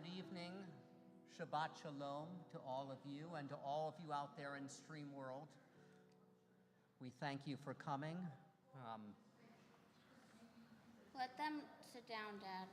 Good evening. Shabbat Shalom to all of you and to all of you out there in Stream World. We thank you for coming. Let them sit down, Dad.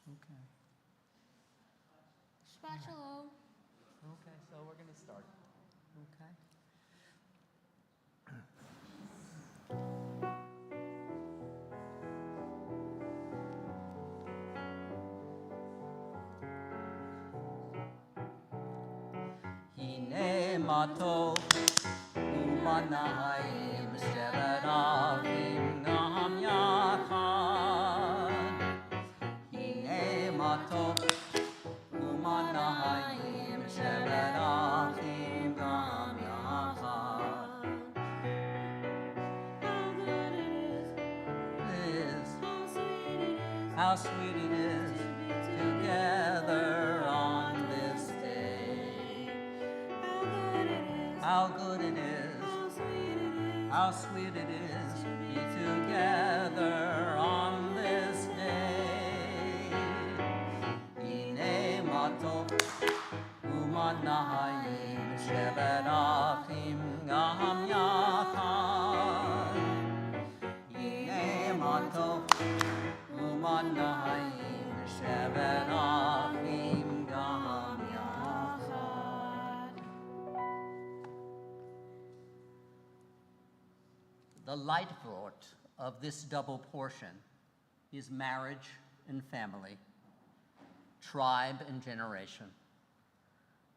Okay. Shabbat Shalom. Okay, so we're going to start. Okay. Hine matov umanahayim shevet avim gam yachad. Hine matov umanahayim shevet avim gam yachad. How sweet it is together on this day. How good it is, how sweet it is to be together on this day. Hine matov umanahayim shevet achim gam yachad. Hine matov umanahayim shevet achim gam yachad. The light thought of this double portion is marriage and family, tribe and generation.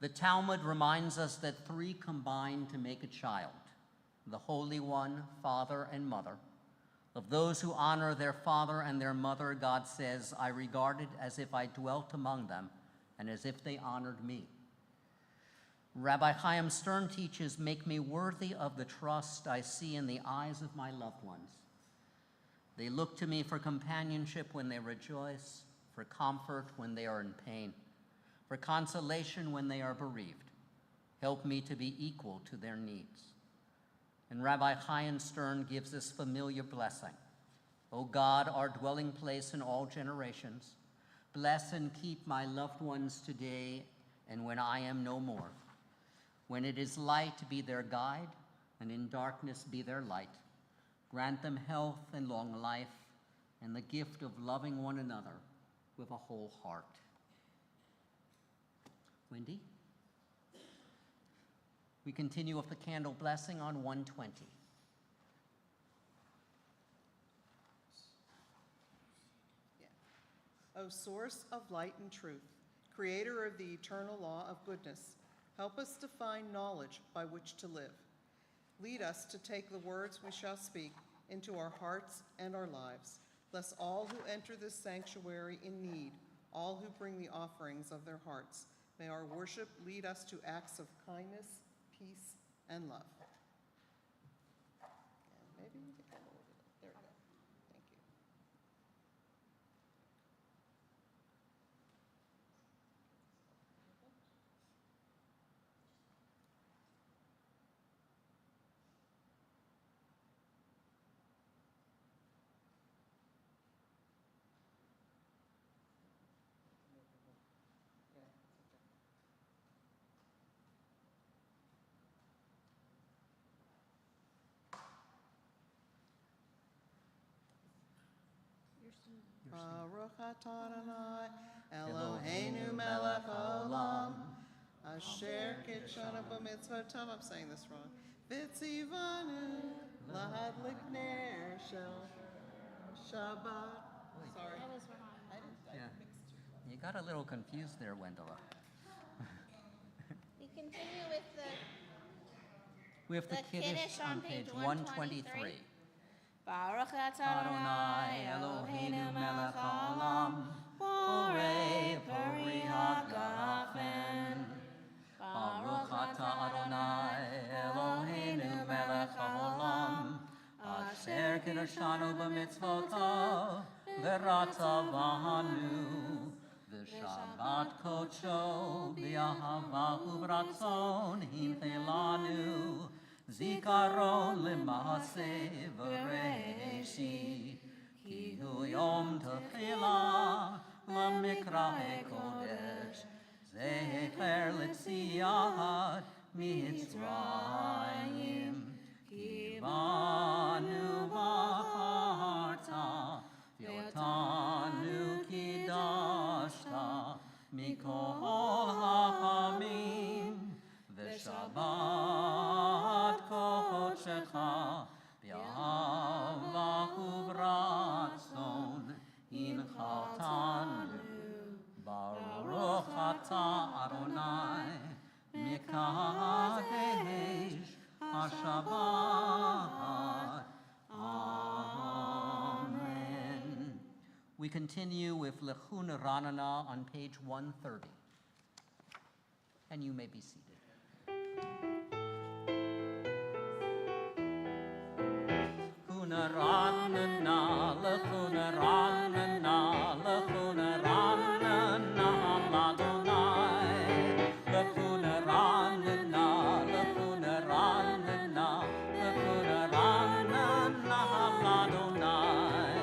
The Talmud reminds us that three combine to make a child: the Holy One, Father and Mother. Of those who honor their father and their mother, God says, I regard it as if I dwelt among them and as if they honored me. Rabbi Chaim Stern teaches, make me worthy of the trust I see in the eyes of my loved ones. They look to me for companionship when they rejoice, for comfort when they are in pain, for consolation when they are bereaved. Help me to be equal to their needs. And Rabbi Chaim Stern gives this familiar blessing. O God, our dwelling place in all generations, bless and keep my loved ones today and when I am no more. When it is light, be their guide, and in darkness be their light. Grant them health and long life, and the gift of loving one another with a whole heart. Wendy? We continue with the candle blessing on 120. O source of light and truth, creator of the eternal law of goodness, help us to find knowledge by which to live. Lead us to take the words we shall speak into our hearts and our lives. Bless all who enter this sanctuary in need, all who bring the offerings of their hearts. May our worship lead us to acts of kindness, peace, and love. And maybe you can handle it. There we go. Thank you. Baruch atah Adonai Eloheinu melech haolam asher kitshanu b'mitzvotav. I'm saying this wrong. V'tzivanu lahadlik ner shel Shabbat. Sorry. I was wrong. I Yeah. mixed two. You got a little confused there, Wendella. We continue with We have the The Kiddush on page 123. Baruch atah Adonai Eloheinu melech haolam, borei pori וקדשנו במצוותיו, ורצה בנו. ושבת קודשו באהבה וברצון הנחה לנו, זיכרון למעשה בראשית, כי הוא יום תחילה למקרא הקודש, זכר ליציאת מצרים. כי בנו בחרת, ואותנו קידשת מכל העמים, ושבת קודשך באהבה וברצון הנחלתנו. ברוך אתה אדוני מקדש השבת. Amen. We continue with Lechuna Ranana on page 130. And you may be seated. Lechuna Ranana, Lechuna Ranana, Lechuna Ranana, Ladonai. Lechuna Ranana, Lechuna Ranana, Lechuna Ranana, Ladonai.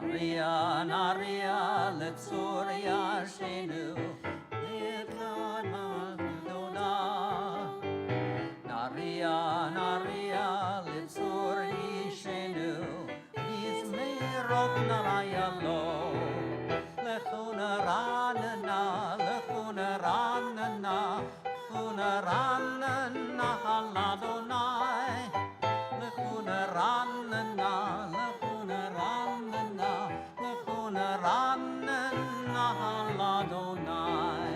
Naria, Naria, Letzuria, Shenu, Lechuna Ladonai. Naria, Naria, Letsuri, Shenu, Yizmerok Naraya Lo. Lechuna Ranana, Lechuna Ranana, Lechuna Ranana, Ladonai. Lechuna Ranana, Lechuna Ranana, Lechuna Ranana, Ladonai.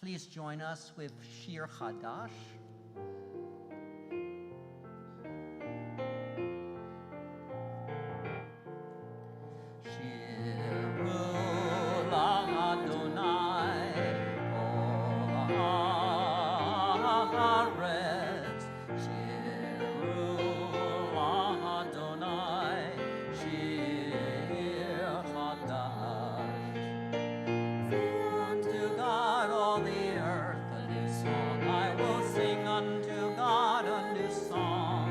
Please join us with Shir Chadash. Shiru l'Adonai, kol haaretz. Shiru l'Adonai, shir chadash. Sing unto God all the earth a new song. I will sing unto God a new song.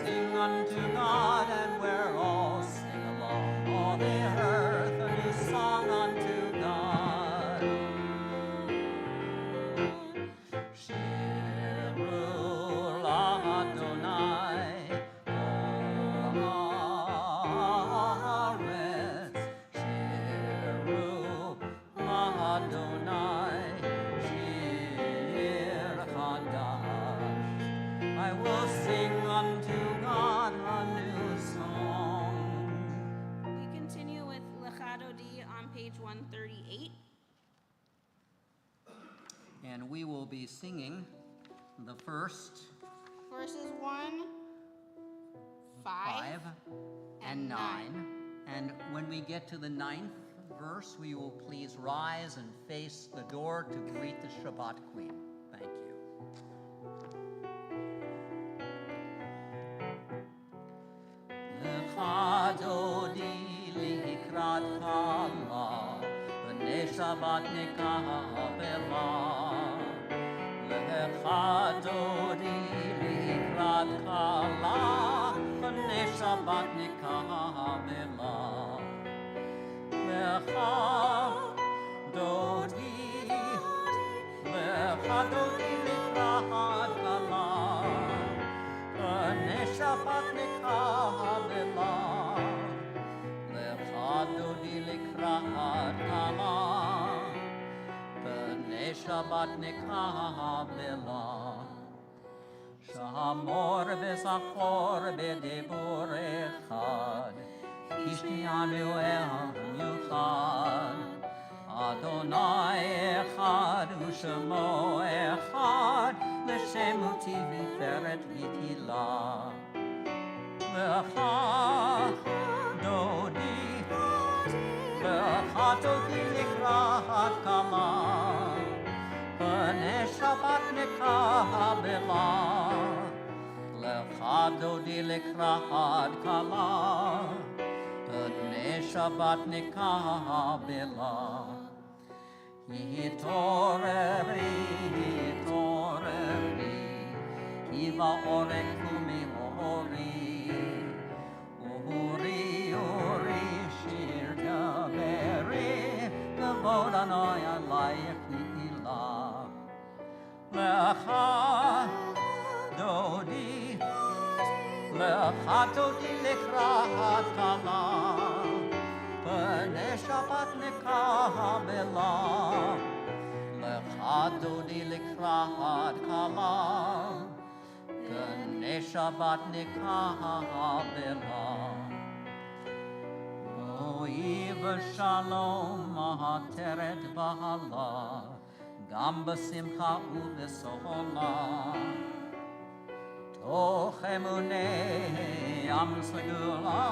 Sing unto God and we're all sing along. All the earth a new song unto God. Shiru l'Adonai, kol haaretz. Shiru l'Adonai, shir chadash. I will sing unto God a new song. We continue with Lechado D on page 138. And we will be singing the first Verses 1, 5, 5 and 9. And when we get to the 9th verse, we will please rise and face the door to greet the Shabbat Queen. Thank you. Lechado di likrat kala, b'nei Shabbat nekabela. Lechado di likrat kala, b'nei Shabbat nekabela. Lechado di likrat kala, b'nei Shabbat nekabela. Lechado di likrat kala, b'nei Shabbat nekabela. Shamor v'zachor b'dibur echad, Ishnianu el yuchad. Adonai echad u'shemo echad, l'shem u'tiferet v'tila. Lechado di likrat kala, b'nei Shabbat nekabela. Lecha dodi lekrahad kala. B'nei Shabbat nekabela. Hitoreri, hitoreri. Kiva orek kumi ori. Uri, uri, shir gaveri. Kavod anoi alayich nihila. Lecha dodi, lecha dodi lekrahad kala. B'nei Shabbat nekabela. Lecha dodi lekrahad kala. B'nei Shabbat nekabela. Oiv shalom mahateret bahala. Gam b'simcha u'b'sohola. Toch emunei am segula.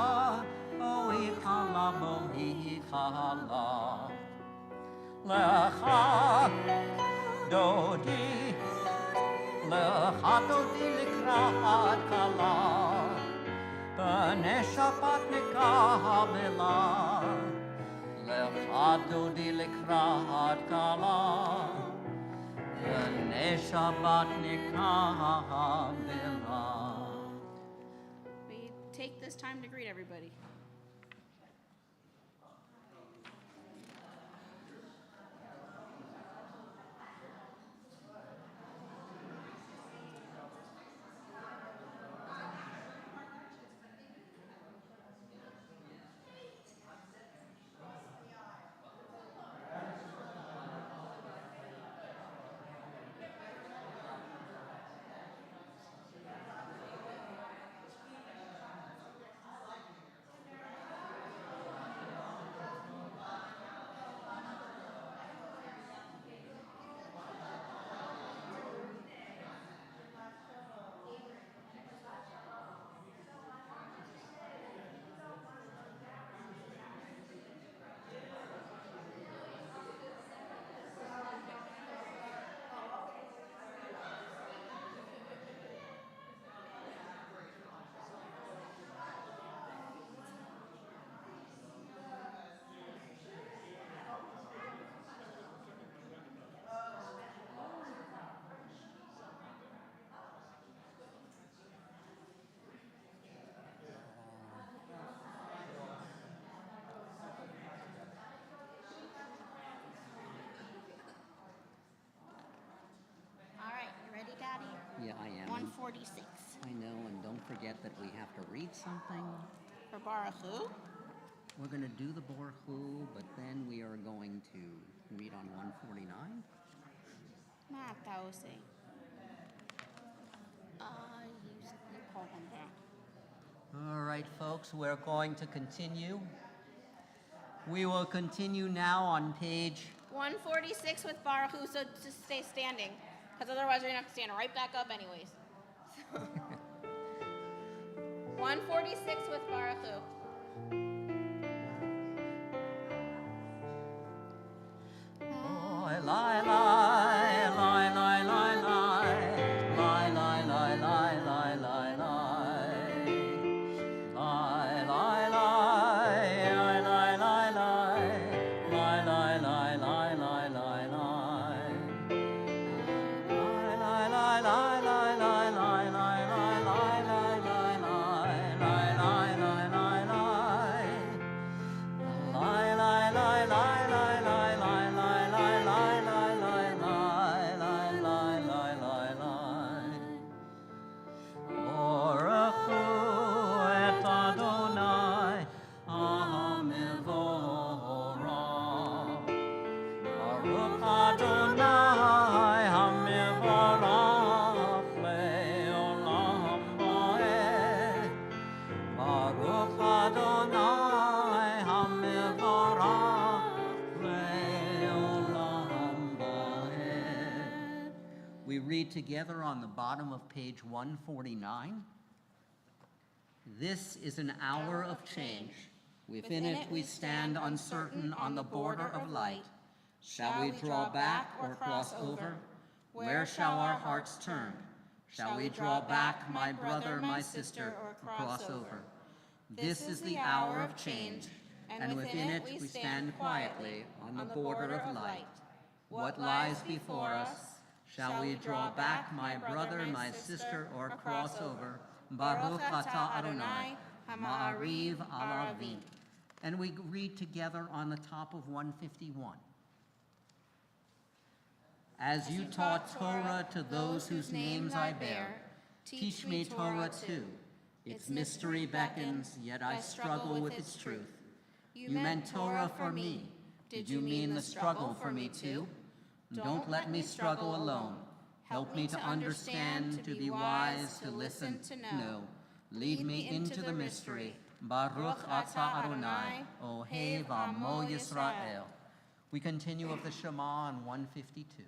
Ohi chala bohi chala. Lecha dodi, lecha dodi likrahad kala. B'nei Shabbat nekabela. Lecha dodi likrahad kala. B'nei Shabbat nekabela. We take this time to greet everybody. Yeah, I am. 146. I know, and don't forget that we have to read something. For Baruch Hu. We're going to do the Baruch Hu, but then we are going to read on 149. Matause. You call him back. All right, folks, we're going to continue. We will continue now on page 146 with Baruch Hu, so just stay standing, because otherwise you're going to have to stand right back up anyways. 146 with Baruch Hu. Oh, lie, lie, lie, lie, lie, lie, lie, lie, lie, lie, lie, lie, lie, lie. We read together on the bottom of page 149. This is an hour of change. Within it we stand uncertain on the border of light. Shall we draw back or cross over? Where shall our hearts turn? Shall we draw back, my brother, my sister, or cross over? This is the hour of change, and within it we stand quietly on the border of light. What lies before us? Shall we draw back, my brother, my sister, or cross over? Baruch atah Adonai, ha'ma'ariv alavim. And we read together on the top of 151. As you taught Torah to those whose names I bear, teach me Torah too. Its mystery beckons, yet I struggle with its truth. You meant Torah for me. Did you mean the struggle for me too? Don't let me struggle alone. Help me to understand, to be wise, to listen, to know. Lead me into the mystery. Baruch atah Adonai, Ohev Amo Yisrael. We continue of the Shema on 152.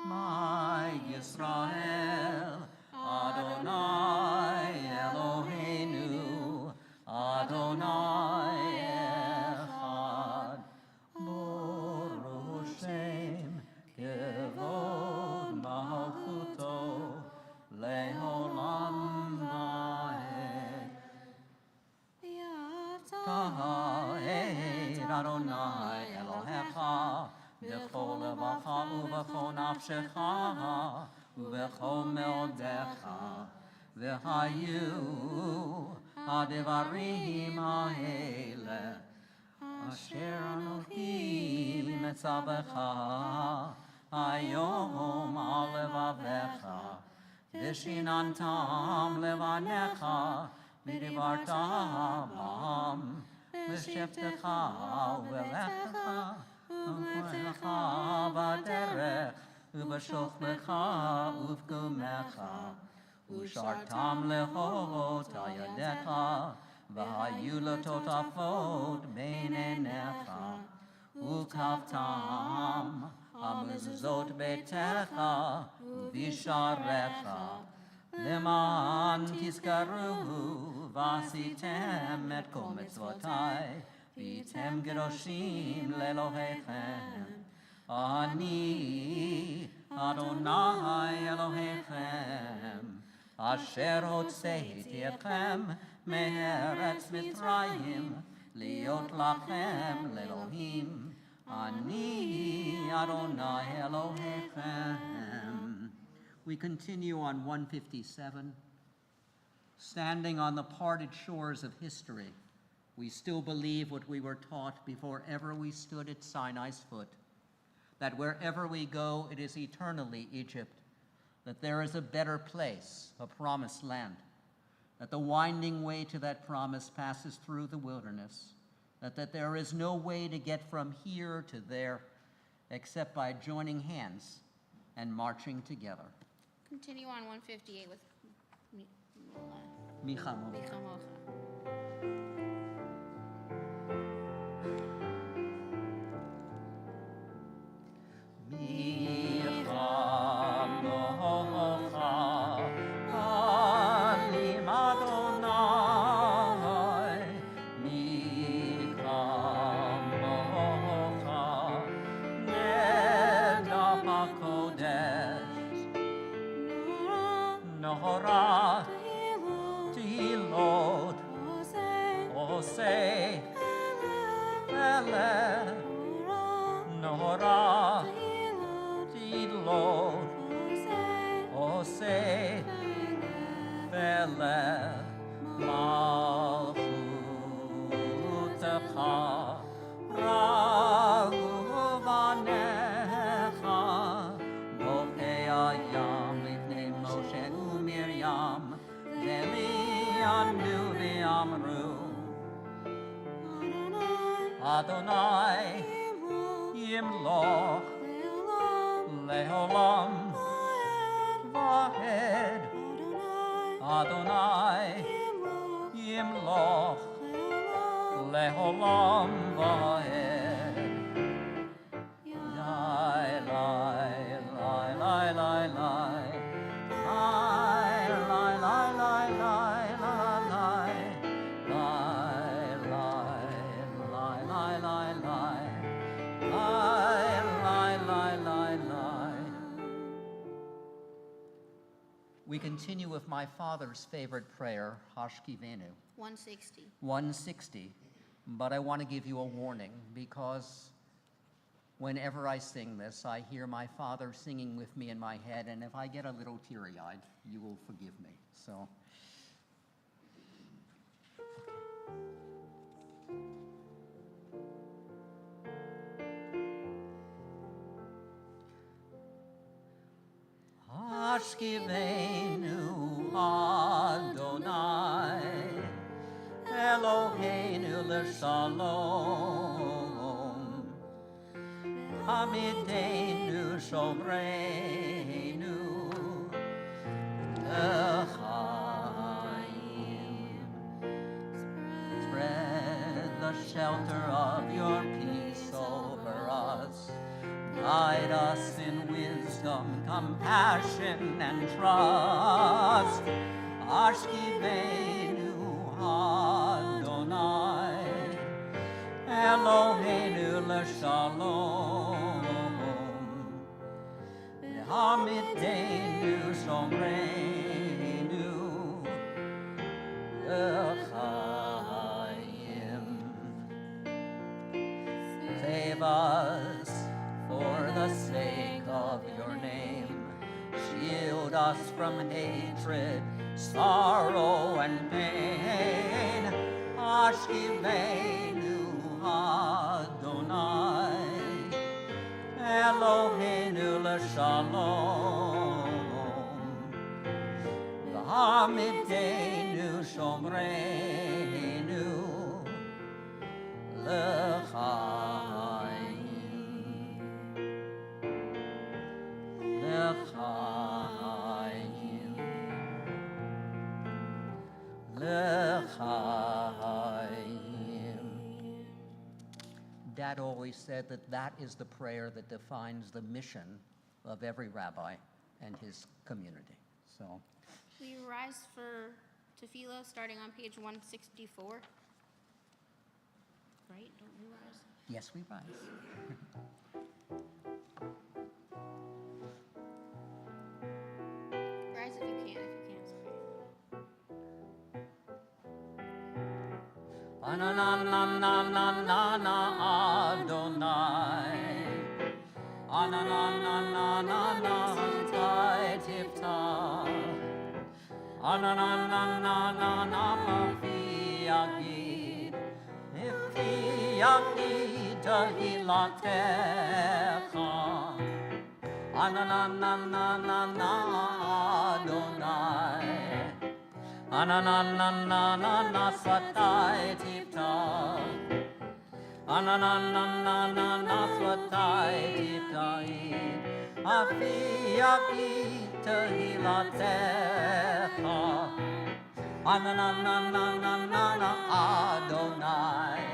My Yisrael, Adonai Eloheinu, Adonai Echad, Baruch Shem, Kevod Malchuto, Leolam Vaed. Ta'ed Adonai Elohecha, B'chol levacha u'b'chol nafshecha u'b'chol me'odecha v'hayu ha'devarim ha'ele asher Anochi metzavecha hayom al levavecha v'shinantam levanecha v'divartam bam v'sheftecha u'velecha U'vlecha v'derech, u'b'shochlecha u'v'gumecha, u'shartam lehot al-yadecha, v'hayu l'totafot bein einecha, u'kavtam ha'mezuzot beitecha, u'visharecha, leman tizkaruhu v'asitem et kol mitzvotai, V'yitem gedoshim le'Elohechem. Ani Adonai Elohechem, asher hotzeiti etchem me'eretz Mitzrayim, liot lachem le'Elohim. Ani Adonai Elohechem. We continue on 157. Standing on the parted shores of history, we still believe what we were taught before ever we stood at Sinai's foot, that wherever we go, it is eternally Egypt, that there is a better place, a promised land, that the winding way to that promise passes through the wilderness, that there is no way to get from here to there except by joining hands and marching together. Continue on 158 with Michamocha. Adonai Yimloch Leolam Vahed Adonai Yimloch Leolam Vahed Lai Lai Lai Lai Lai Lai Lai Lai Lai Lai Lai We continue with my father's favorite prayer, Hashkivenu, 160. 160. But I want to give you a warning because whenever I sing this, I hear my father singing with me in my head, and if I get a little teary-eyed, you will forgive me. So. Hashkivenu Adonai Eloheinu l'shalom Hamidenu shomreinu l'chaim. Spread the shelter of your peace over us. Guide us in wisdom, compassion, and trust. Ashkivenu Adonai Eloheinu l'shalom Hamidenu shomreinu l'chaim. Save us for the sake of your name. Shield us from hatred, sorrow, and pain. Ashkivenu Adonai Eloheinu l'shalom V'hamidenu shomreinu l'chaim. L'chaim. L'chaim. Dad always said that that is the prayer that defines the mission of every rabbi and his community. So, Will you rise for tefillah starting on page 164? Right? Don't you rise? yes, we rise. Rise if you can. If you can't, sorry. Anananananana Adonai Anananananana Tiftah Anananananana Mafiyagid Ifiyagid Tahilatecha Anananananana Adonai Ananananana Svatai Tiftah Ananananana Svatai Tiftah Afiyagid Tahilatecha Ananananana Adonai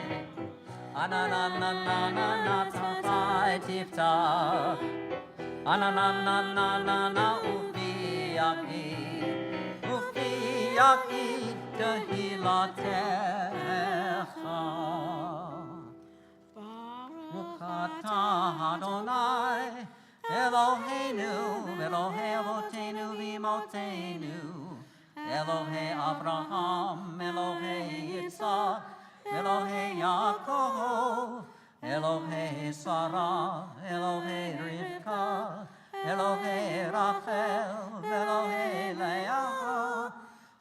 Ananananana Svatai Tiftah Ananananana Ufiyagid Ufiyagid Tahilatecha Baruch atah Adonai Eloheinu Elohei Avotenu v'imotenu Elohei Abraham Elohei Yitzhak Elohei Yaakov Elohei Sarah Elohei Rivka Elohei Rachel Elohei Leah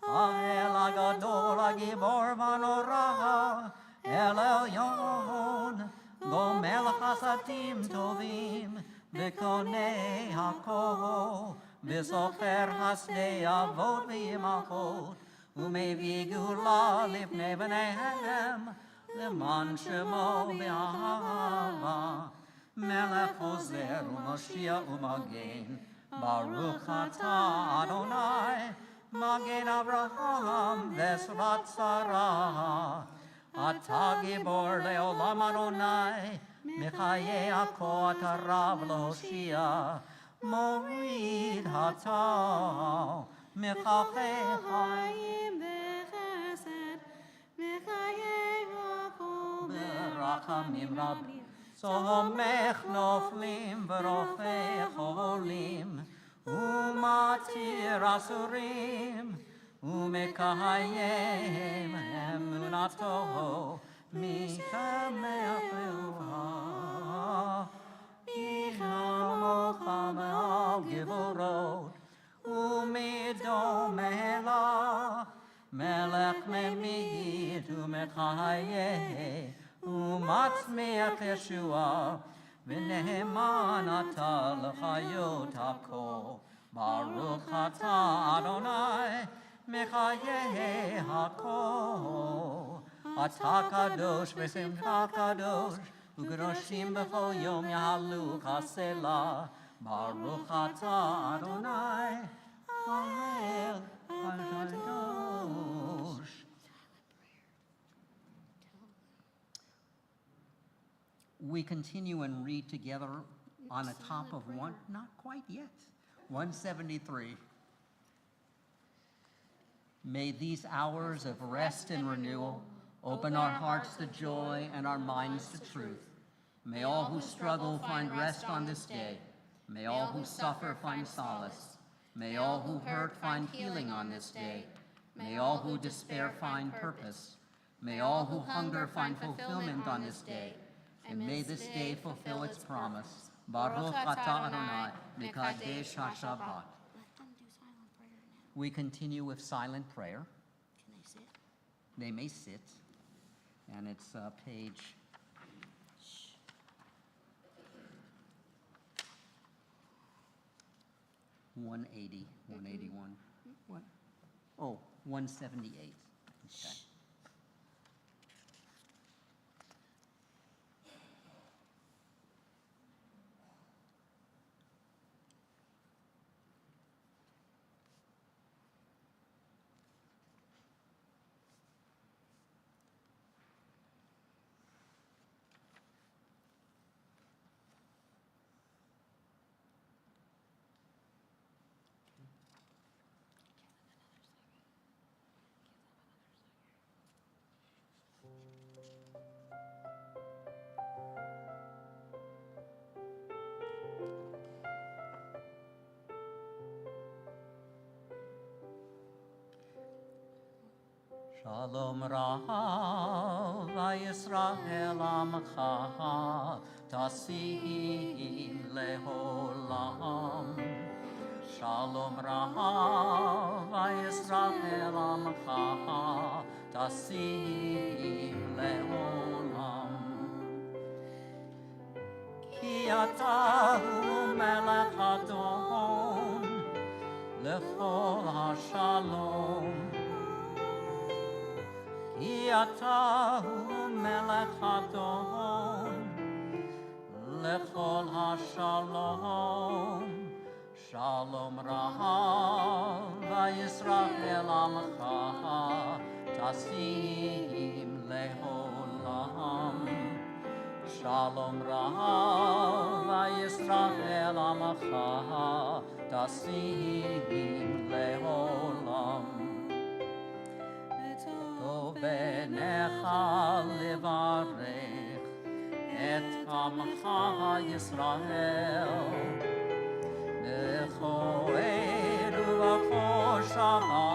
Ahel Agadol Agibor Manorah El Elyon Gomel Chasadim Tovim V'konei HaKol V'zocher Hasdei Avot V'yimachot U'mevi Gula Lifnei B'neihem L'man Shemo B'ahava Melech Ozer U'Mashiach U'Magen Baruch atah Adonai Magen Avraham V'esrat Sarah Atah Gibor Le'olam Adonai Michaye Akot Harav L'Hoshia Morid Hatah Michaye Chaim V'chesed Michaye Yaakov V'rachamim Rabim Somech Noflim V'rofei Cholim ומתיר אסורים, ומקיים אמונתו משמח ואוהב. יחמוך מעל גבורות, ומדומה לך, מלך ממית ומחיה, ומצמיח ישועה, ונאמן אתה לחיות הכל. ברוך אתה אדוני, מחיי הכל. אתה קדוש ושמך קדוש, וקדושים בכל יום יעלוך סלה. ברוך אתה אדוני, האל הקדוש. We continue and read together on the top of one, not quite yet, 173. May these hours of rest and renewal open our hearts to joy and our minds to truth. May all who struggle find rest on this day. May all who suffer find solace. May all who hurt find healing on this day. May all who despair find purpose. May all who hunger find fulfillment on this day. And may this day fulfill its promise. Baruch atah Adonai, mekadesh ha-Shabbat. Let them do silent prayer now. We continue with silent prayer. Can they sit? They may sit, and it's page 180, 181. What? Oh, 178. Okay. Shalom Rav Yisrael Amcha Tasim Leholam. Shalom Rav Yisrael Amcha Tasim Leholam. Ki atahu melech Adon lechol hashalom. Ki atahu melech Adon lechol hashalom. Shalom Rav Yisrael Amcha Tasim Leholam. Shalom Rav Yisrael Amcha Tasim Leholam. Benecha levarech et Amcha Yisrael bechoer uvachoshava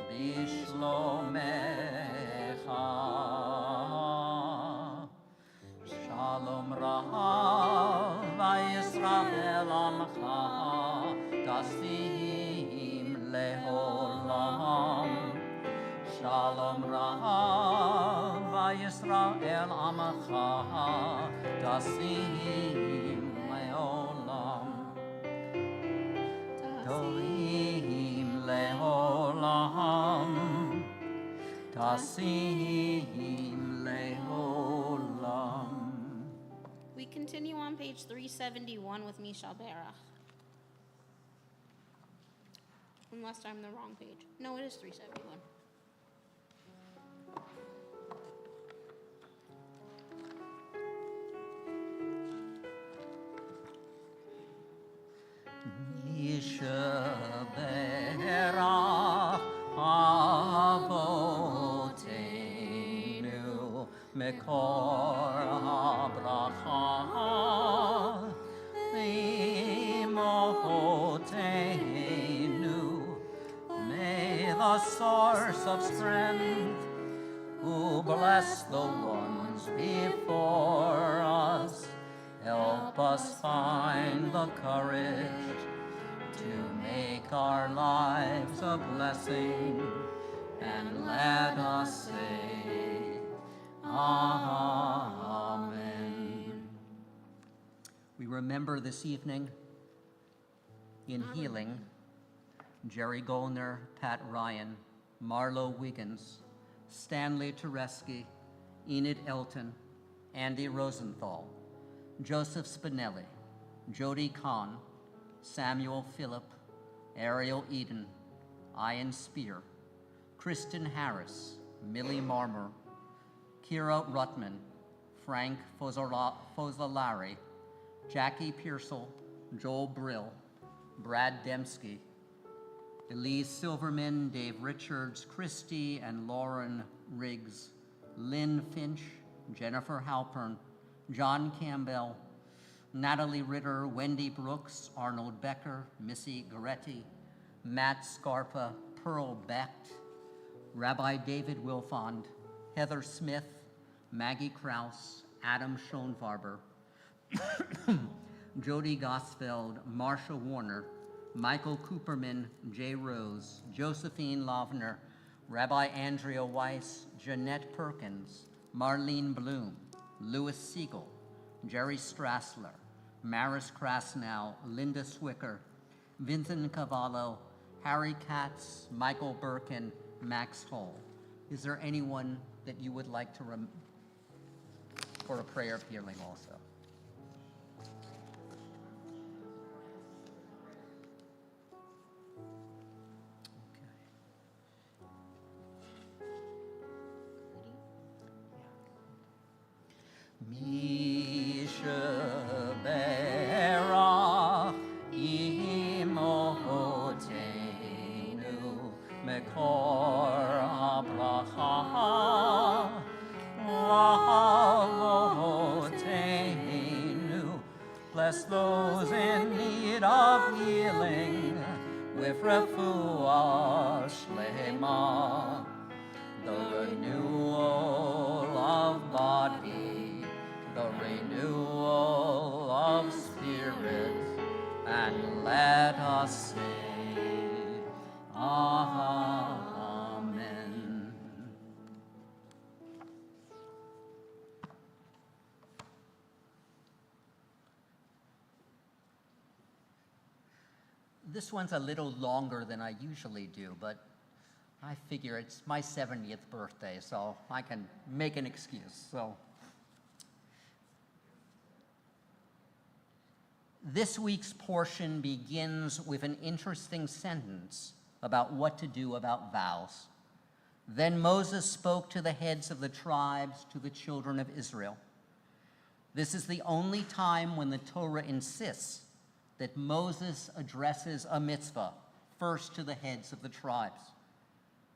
bishlomecha. Shalom Rav Yisrael Amcha Tasim Leholam. Shalom Rav Yisrael Amcha Tasim Leolam. Toim Leolam. Tasim Leolam. We continue on page 371 with Misha Berach. Unless I'm the wrong page. No, it is 371. Yishaberach Avoteinu Mekor HaBracha Imot a source of strength, who bless the ones before us. Help us find the courage to make our lives a blessing, and let us say, Amen. We remember this evening in healing Jerry Golner, Pat Ryan, Marlo Wiggins, Stanley Tereski, Enid Elton, Andy Rosenthal, Joseph Spinelli, Jody Kahn, Samuel Phillip, Ariel Eden, Ian Spear, Kristen Harris, Millie Marmer, Kira Rutman, Frank Fozzolari, Jackie Pearsall, Joel Brill, Brad Dembski, Elise Silverman, Dave Richards, Christy and Lauren Riggs, Lynn Finch, Jennifer Halpern, John Campbell, Natalie Ritter, Wendy Brooks, Arnold Becker, Missy Goretti, Matt Scarpa, Pearl Becht, Rabbi David Wilfond, Heather Smith, Maggie Krause, Adam Schoenfarber, Jody Gosfeld, Marsha Warner, Michael Cooperman, Jay Rose, Josephine Lovner, Rabbi Andrea Weiss, Jeanette Perkins, Marlene Bloom, Louis Siegel, Jerry Strassler, Maris Krasnow, Linda Swicker, Vincent Cavallo, Harry Katz, Michael Birkin, Max Hull. Is there anyone that you would like to for a prayer of healing also? Misha Berach Imotenu Mekor Abraha Lavotenu. Bless those in need of healing with refuah shlema, the renewal of body, the renewal of spirit, and let us say, Amen. This one's a little longer than I usually do, but I figure it's my 70th birthday, so I can make an excuse. So, this week's portion begins with an interesting sentence about what to do about vows. Then Moses spoke to the heads of the tribes, to the children of Israel. This is the only time when the Torah insists that Moses addresses a mitzvah first to the heads of the tribes.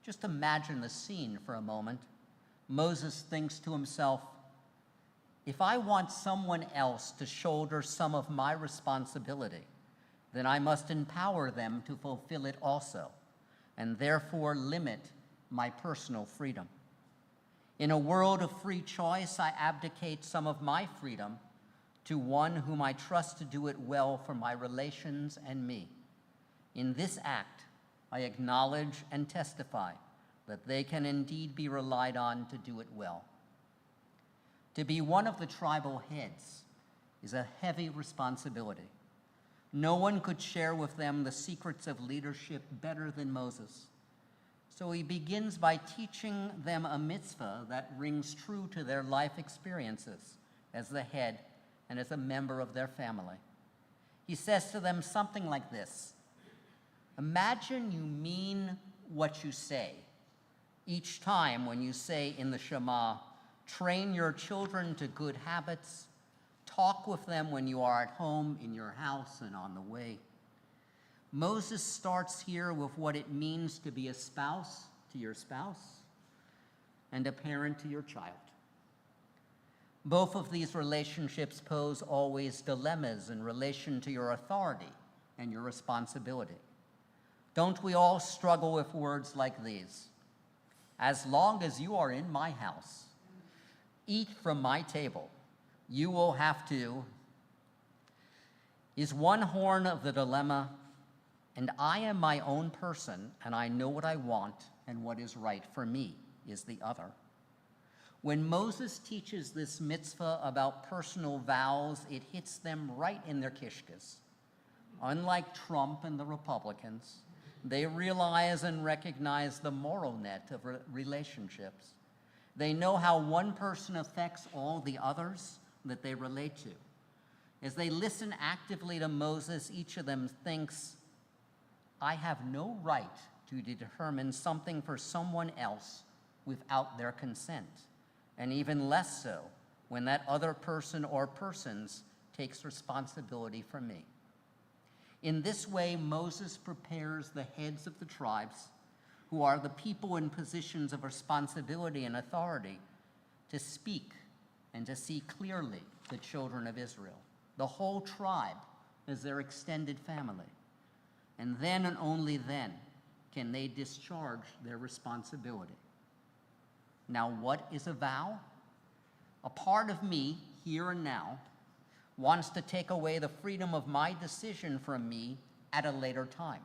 Just imagine the scene for a moment. Moses thinks to himself, if I want someone else to shoulder some of my responsibility, then I must empower them to fulfill it also, and therefore limit my personal freedom. In a world of free choice, I abdicate some of my freedom to one whom I trust to do it well for my relations and me. In this act, I acknowledge and testify that they can indeed be relied on to do it well. To be one of the tribal heads is a heavy responsibility. No one could share with them the secrets of leadership better than Moses. So he begins by teaching them a mitzvah that rings true to their life experiences as the head and as a member of their family. He says to them something like this: imagine you mean what you say. Each time when you say in the Shema, train your children to good habits, talk with them when you are at home, in your house, and on the way. Moses starts here with what it means to be a spouse to your spouse and a parent to your child. Both of these relationships pose always dilemmas in relation to your authority and your responsibility. Don't we all struggle with words like these? As long as you are in my house, eat from my table, you will have to, is one horn of the dilemma, and I am my own person, and I know what I want and what is right for me, is the other. When Moses teaches this mitzvah about personal vows, it hits them right in their kishkas. Unlike Trump and the Republicans, they realize and recognize the moral net of relationships. They know how one person affects all the others that they relate to. As they listen actively to Moses, each of them thinks, I have no right to determine something for someone else without their consent, and even less so when that other person or persons takes responsibility for me. In this way, Moses prepares the heads of the tribes, who are the people in positions of responsibility and authority, to speak and to see clearly the children of Israel, the whole tribe as their extended family. And then and only then can they discharge their responsibility. Now, what is a vow? A part of me, here and now, wants to take away the freedom of my decision from me at a later time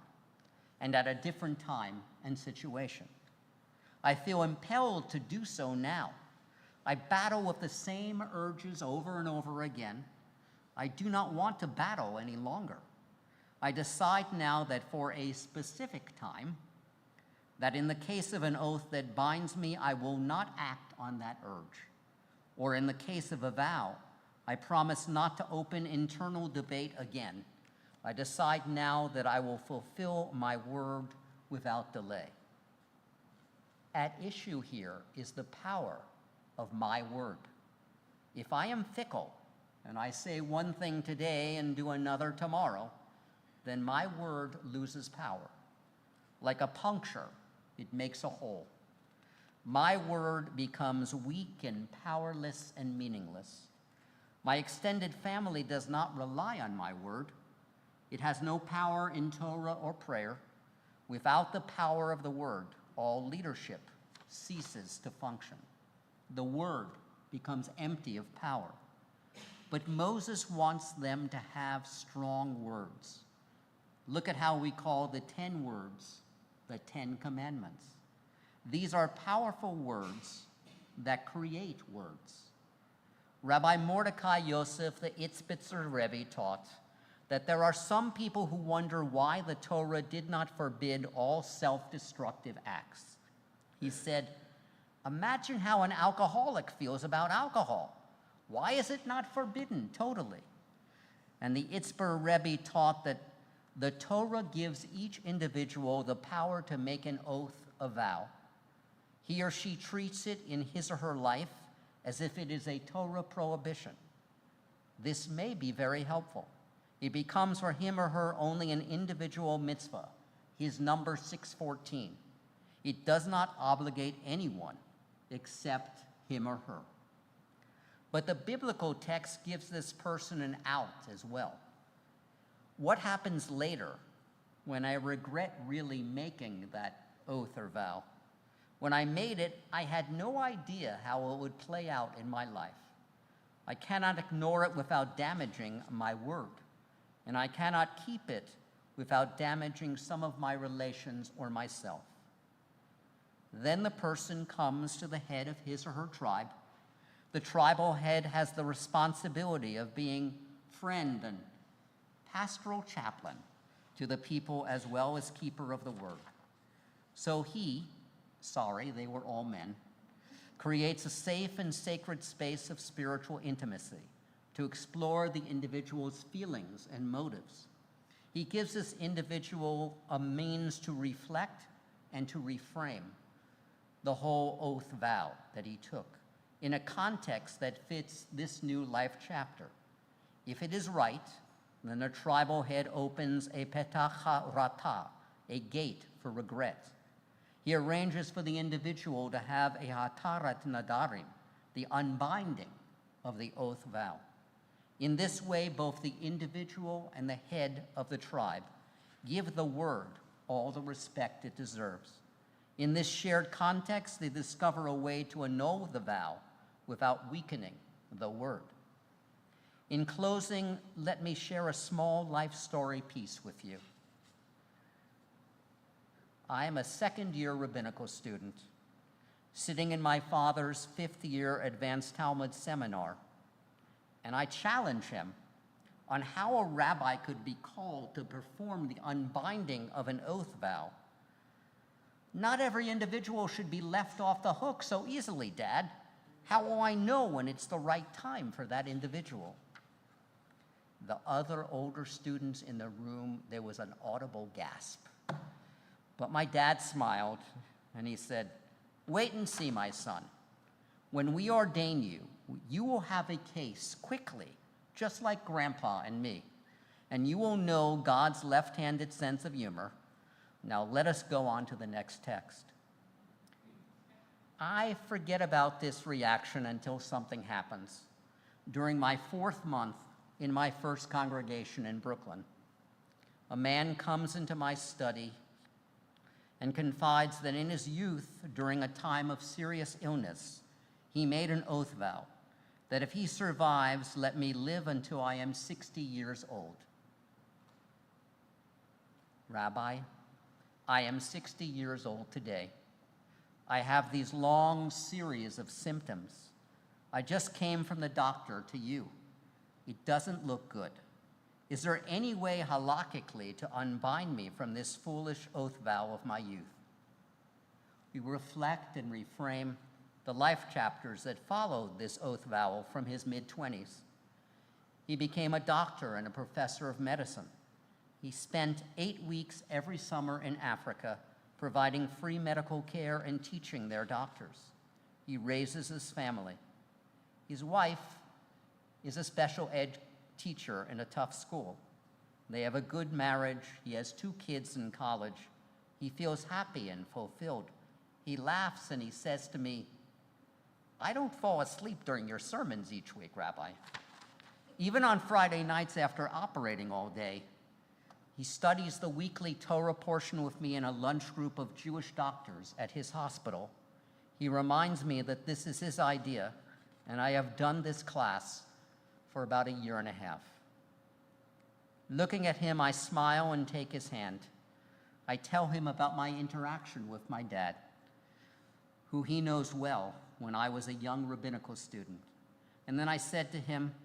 and at a different time and situation. I feel impelled to do so now. I battle with the same urges over and over again. I do not want to battle any longer. I decide now that for a specific time, that in the case of an oath that binds me, I will not act on that urge. Or in the case of a vow, I promise not to open internal debate again. I decide now that I will fulfill my word without delay. At issue here is the power of my word. If I am fickle, and I say one thing today and do another tomorrow, then my word loses power. Like a puncture, it makes a hole. My word becomes weak and powerless and meaningless. My extended family does not rely on my word. It has no power in Torah or prayer. Without the power of the word, all leadership ceases to function. The word becomes empty of power. But Moses wants them to have strong words. Look at how we call the 10 words the 10 Commandments. These are powerful words that create words. Rabbi Mordecai Yosef, the Itzbitzer Rebbe, taught that there are some people who wonder why the Torah did not forbid all self-destructive acts. He said, imagine how an alcoholic feels about alcohol. Why is it not forbidden totally? And the Itzbitzer Rebbe taught that the Torah gives each individual the power to make an oath, a vow. He or she treats it in his or her life as if it is a Torah prohibition. This may be very helpful. It becomes for him or her only an individual mitzvah, his number 614. It does not obligate anyone except him or her. But the biblical text gives this person an out as well. What happens later when I regret really making that oath or vow? When I made it, I had no idea how it would play out in my life. I cannot ignore it without damaging my word, and I cannot keep it without damaging some of my relations or myself. Then the person comes to the head of his or her tribe. The tribal head has the responsibility of being friend and pastoral chaplain to the people as well as keeper of the word. So he, they were all men, creates a safe and sacred space of spiritual intimacy to explore the individual's feelings and motives. He gives this individual a means to reflect and to reframe the whole oath vow that he took in a context that fits this new life chapter. If it is right, then the tribal head opens a petach rata, a gate for regret. He arranges for the individual to have a hatarat nadarim, the unbinding of the oath vow. In this way, both the individual and the head of the tribe give the word all the respect it deserves. In this shared context, they discover a way to annul the vow without weakening the word. In closing, let me share a small life story piece with you. I am a second-year rabbinical student, sitting in my father's fifth-year advanced Talmud seminar, and I challenge him on how a rabbi could be called to perform the unbinding of an oath vow. Not every individual should be left off the hook so easily, Dad. How will I know when it's the right time for that individual? The other older students in the room, there was an audible gasp. But my dad smiled, and he said, "Wait and see, my son. When we ordain you, you will have a case quickly, just like Grandpa and me, and you will know God's left-handed sense of humor. Now let us go on to the next text." I forget about this reaction until something happens. During my 4th month in my first congregation in Brooklyn, a man comes into my study and confides that in his youth, during a time of serious illness, he made an oath vow that if he survives, let me live until I am 60 years old. Rabbi, I am 60 years old today. I have these long series of symptoms. I just came from the doctor to you. It doesn't look good. Is there any way halakhically to unbind me from this foolish oath vow of my youth? We reflect and reframe the life chapters that followed this oath vow from his mid-20s. He became a doctor and a professor of medicine. He spent 8 weeks every summer in Africa providing free medical care and teaching their doctors. He raises his family. His wife is a special ed teacher in a tough school. They have a good marriage. He has 2 kids in college. He feels happy and fulfilled. He laughs and he says to me, "I don't fall asleep during your sermons each week, Rabbi." Even on Friday nights after operating all day, he studies the weekly Torah portion with me in a lunch group of Jewish doctors at his hospital. He reminds me that this is his idea, and I have done this class for about 1.5 years. Looking at him, I smile and take his hand. I tell him about my interaction with my dad, who he knows well when I was a young rabbinical student. And then I said to him,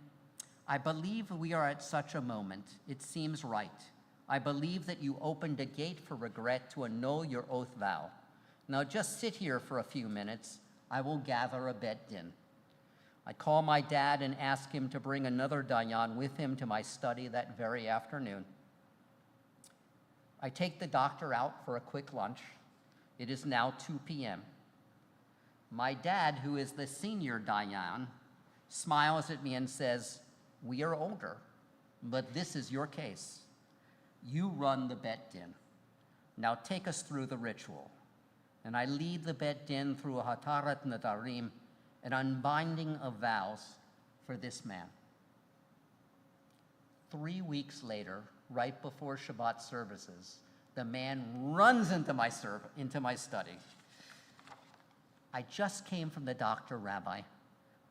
"I believe we are at such a moment. It seems right. I believe that you opened a gate for regret to annul your oath vow. Now just sit here for a few minutes. I will gather a bet din." I call my dad and ask him to bring another dayan with him to my study that very afternoon. I take the doctor out for a quick lunch. It is now 2 p.m. My dad, who is the senior dayan, smiles at me and says, "We are older, but this is your case. You run the bet din. Now take us through the ritual." And I lead the bet din through a hatarat nadarim, an unbinding of vows for this man. 3 weeks later, right before Shabbat services, the man runs into my study. "I just came from the doctor, Rabbi.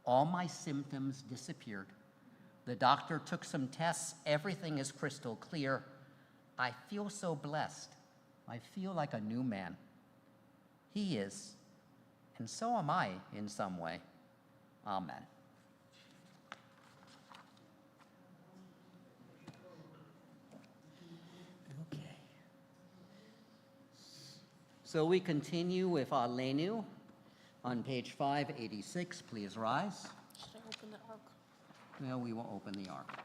All my symptoms disappeared. The doctor took some tests. Everything is crystal clear. I feel so blessed. I feel like a new man." He is, and so am I in some way. Amen. Okay. So we continue with Aleinu on page 586. Please rise. Should I open the ark? No, we will open the ark.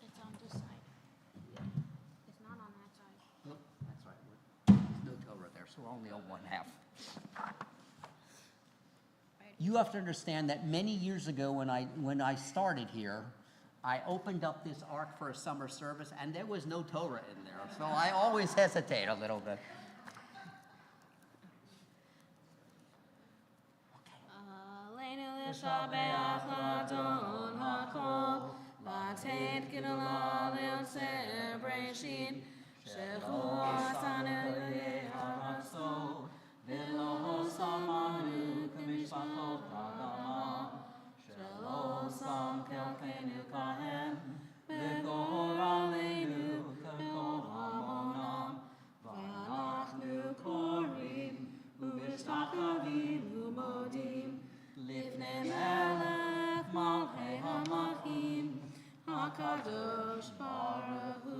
It's on this side. It's not on that side. Nope, that's right. There's no Torah there, so we're only on one half. You have to understand that many years ago when I started here, I opened up this ark for a summer service, and there was no Torah in there, so I always hesitate a little bit. Aleinu l'shabeach l'adon hakol, Vatet Gidala Leon Sebrashin, Shechua Sanele Haraso, Velo Samanu Kamishpachot Agama, Shelo Sam Kelkenu Kahem, Vigor Aleinu Kakol Hamonam, Vanachnu Korim, Uvishtakavim Umodim, Livnei Melech Malchei HaMachim, HaKadosh Baruch Hu,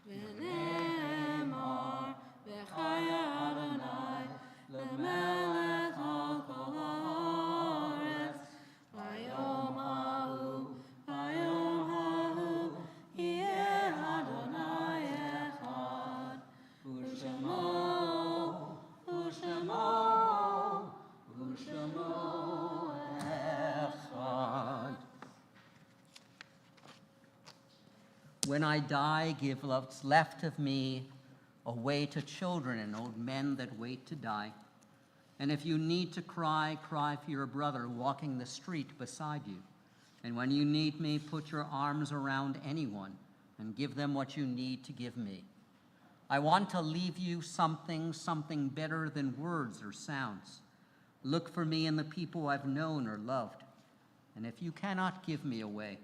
V'ne'emar, V'chaya Adonai, L'melech al kol haaretz, Vayom hahu, Yeh Adonai echad, U'shemo, U'shemo, U'shemo echad. When I die, give what's left of me away to children and old men that wait to die. And if you need to cry, cry for your brother walking the street beside you. And when you need me, put your arms around anyone and give them what you need to give me. I want to leave you something better than words or sounds. Look for me in the people I've known or loved. And if you cannot give me away,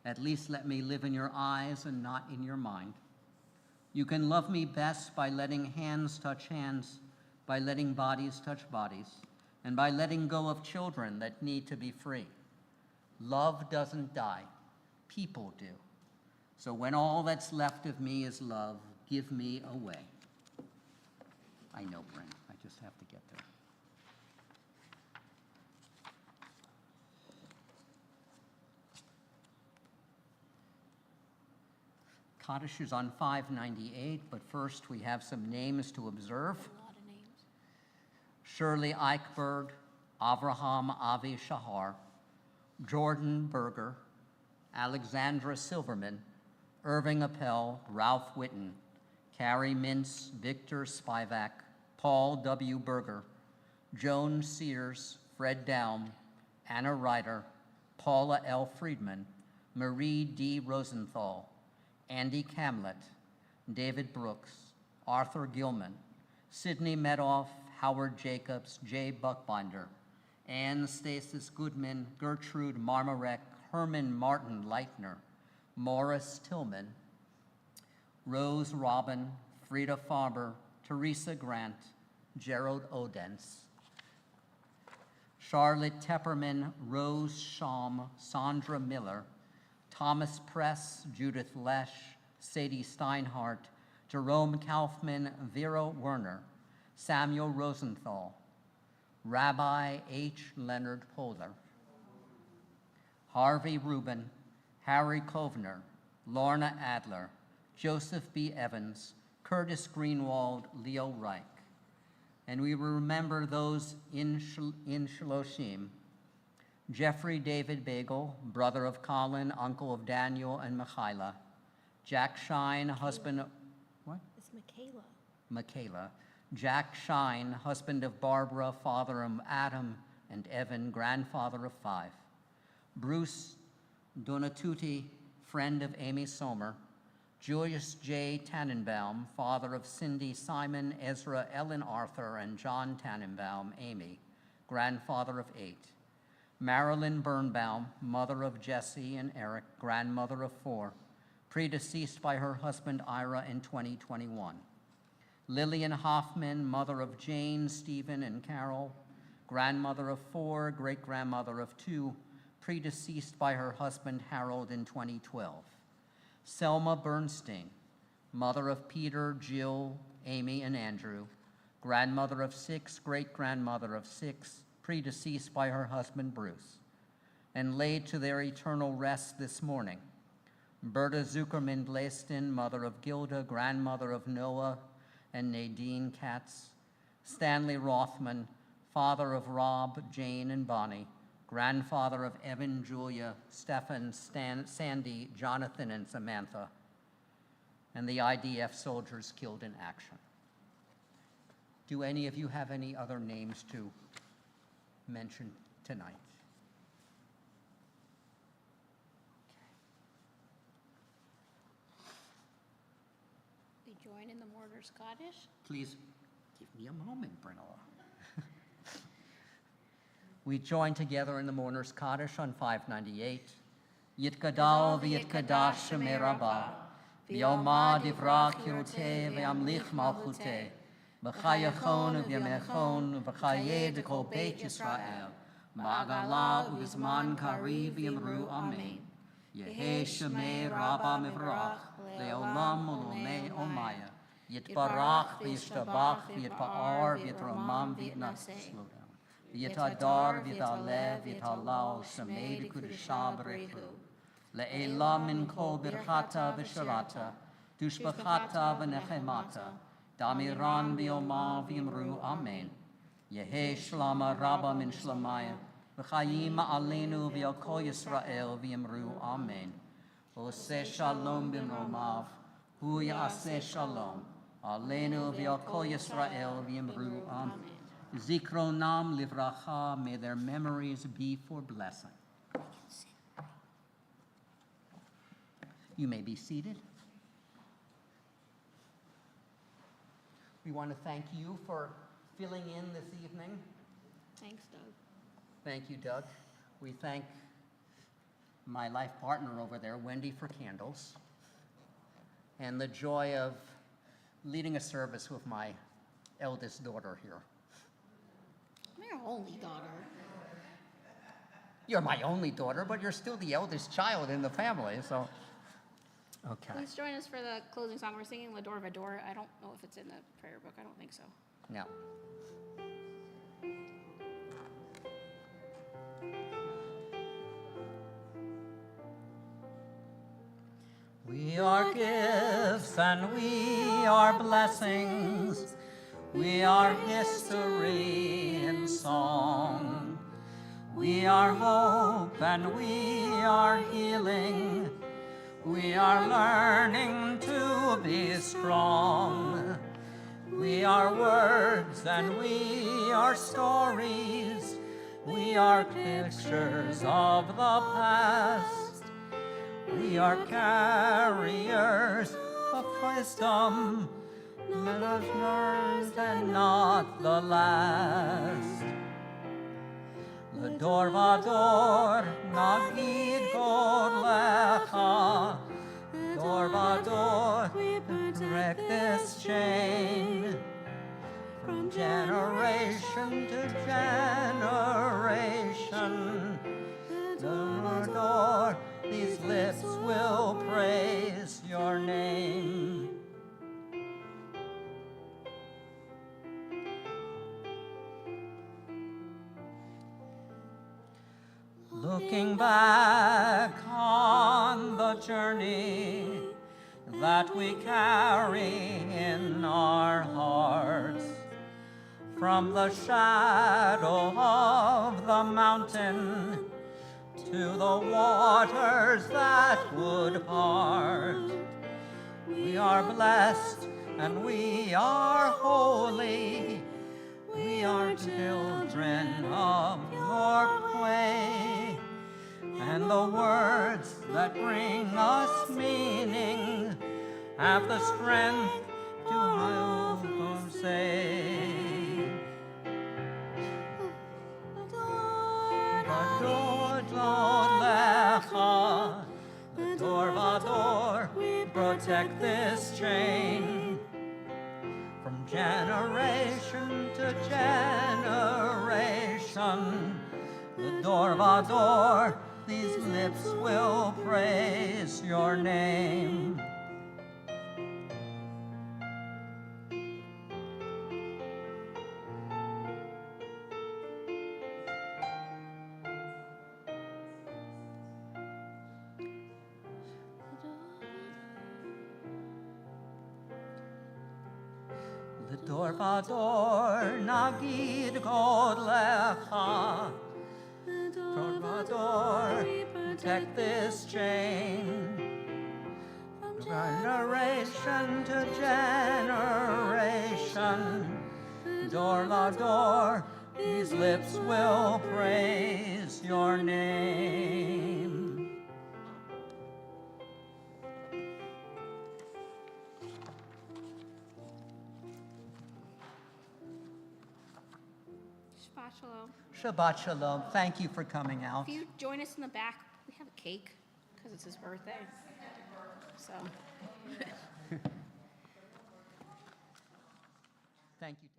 at least let me live in your eyes and not in your mind. You can love me best by letting hands touch hands, by letting bodies touch bodies, and by letting go of children that need to be free. Love doesn't die, people do. So when all that's left of me is love, give me away. I know, Brent, I just have to get there. Kaddish is on 598, but first we have some names to observe. A lot of names. Shirley Eichberg, Avraham Avi Shahar, Jordan Berger, Alexandra Silverman, Irving Appel, Ralph Witten, Carrie Mintz, Victor Spivak, Paul W. Berger, Joan Sears, Fred Daum, Anna Ryder, Paula L. Friedman, Marie D. Rosenthal, Andy Camlett, David Brooks, Arthur Gilman, Sidney Medoff, Howard Jacobs, Jay Buckbinder, Ann Stasis Goodman, Gertrude Marmarek, Herman Martin Leitner, Morris Tillman, Rose Robin, Frida Farber, Teresa Grant, Gerald Odense, Charlotte Tepperman, Rose Schaum, Sandra Miller, Thomas Press, Judith Lesh, Sadie Steinhardt, Jerome Kaufman, Vera Werner, Samuel Rosenthal, Rabbi H. Leonard Polar, Harvey Rubin, Harry Kovner, Lorna Adler, Joseph B. Evans, Curtis Greenwald, Leo Reich. And we will remember those in Shloshim: Jeffrey David Bagel, brother of Colin, uncle of Daniel and Michaela. Jack Shine, husband of, what? It's Michaela. Michaela. Jack Shine, husband of Barbara, father of Adam and Evan, grandfather of 5. Bruce Donatucci, friend of Amy Somer. Julius J. Tannenbaum, father of Cindy Simon, Ezra Ellen Arthur, and John Tannenbaum, Amy, grandfather of 8. Marilyn Birnbaum, mother of Jesse and Eric, grandmother of 4, predeceased by her husband Ira in 2021. Lillian Hoffman, mother of Jane, Stephen, and Carol, grandmother of 4, great-grandmother of 2, predeceased by her husband Harold in 2012. Selma Bernstein, mother of Peter, Jill, Amy, and Andrew, grandmother of 6, great-grandmother of 6, predeceased by her husband Bruce, and laid to their eternal rest this morning. Berta Zuckerman Blaiston, mother of Gilda, grandmother of Noah and Nadine Katz. Stanley Rothman, father of Rob, Jane, and Bonnie, grandfather of Evan, Julia, Stefan, Sandy, Jonathan, and Samantha, and the IDF soldiers killed in action. Do any of you have any other names to mention tonight? join in the mourner's Kaddish? Please give me a moment, Brinola. We join together in the mourner's Kaddish on 598. Yitkadal v'yitkadash Shemei Rabbah, v'yomad divrach yiroteh v'yamlich malchuteh, v'chayachon v'yamechon v'chayed kol beit Yisrael, ba'agala u'bizman kariv v'yamru amen. Yehei Shemei Rabbah mivrach, le'olam u'lomei omaya, yitbarach v'yishtabach v'yitpa'ar v'yitromam v'yitnaseh. Slow down. V'yitadar v'yitalev v'yitalal Shemei v'kudusha b'rechu. Le'elam min kol birchata v'sharata, tushbachata v'nechemata, damiran v'yoma v'yimru amen. Yehei shlama rabba min shlamaya, v'chayim aleinu v'yal kol Yisrael v'yimru amen. Oseh shalom b'mromav, hu ya'aseh shalom, aleinu v'yal kol Yisrael v'yimru amen. Zikronam livracha, may their memories be for blessing. You may be seated. We want to thank you for filling in this evening. Thanks, Doug. Thank you, Doug. We thank my life partner over there, Wendy, for candles, and the joy of leading a service with my eldest daughter here. I'm your only daughter. You're my only daughter, but you're still the eldest child in the family, so. Okay. Please join us for the closing song. We're singing L'Ador V'Ador. I don't know if it's in the prayer book. I don't think so. No. We are gifts and we are blessings. We are history in song. We are hope and we are healing. We are learning to be strong. We are words and we are stories. We are pictures of the past. We are carriers of wisdom, learned and not the last. L'Ador V'Ador, Nagid God Lecha. L'Ador V'Ador, we break this chain. From generation to generation, L'Ador, these lips will praise your name. Looking back on the journey that we carry in our hearts, from the shadow of the mountain to the waters that would part, we are blessed and we are holy. We are children of your way, and the words that bring us meaning have the strength to say. L'Ador Lecha, L'Ador V'Ador, we protect this chain. From generation to generation, L'Ador V'Ador, these lips will praise your name. L'Ador V'Ador, Nagid God Lecha. L'Ador V'Ador, protect this chain. From generation to generation, L'Ador V'Ador, these lips will praise your name. Shabbat shalom. Shabbat shalom. Thank you for coming out. If you join us in the back, we have a cake because it's his birthday. So. Thank you.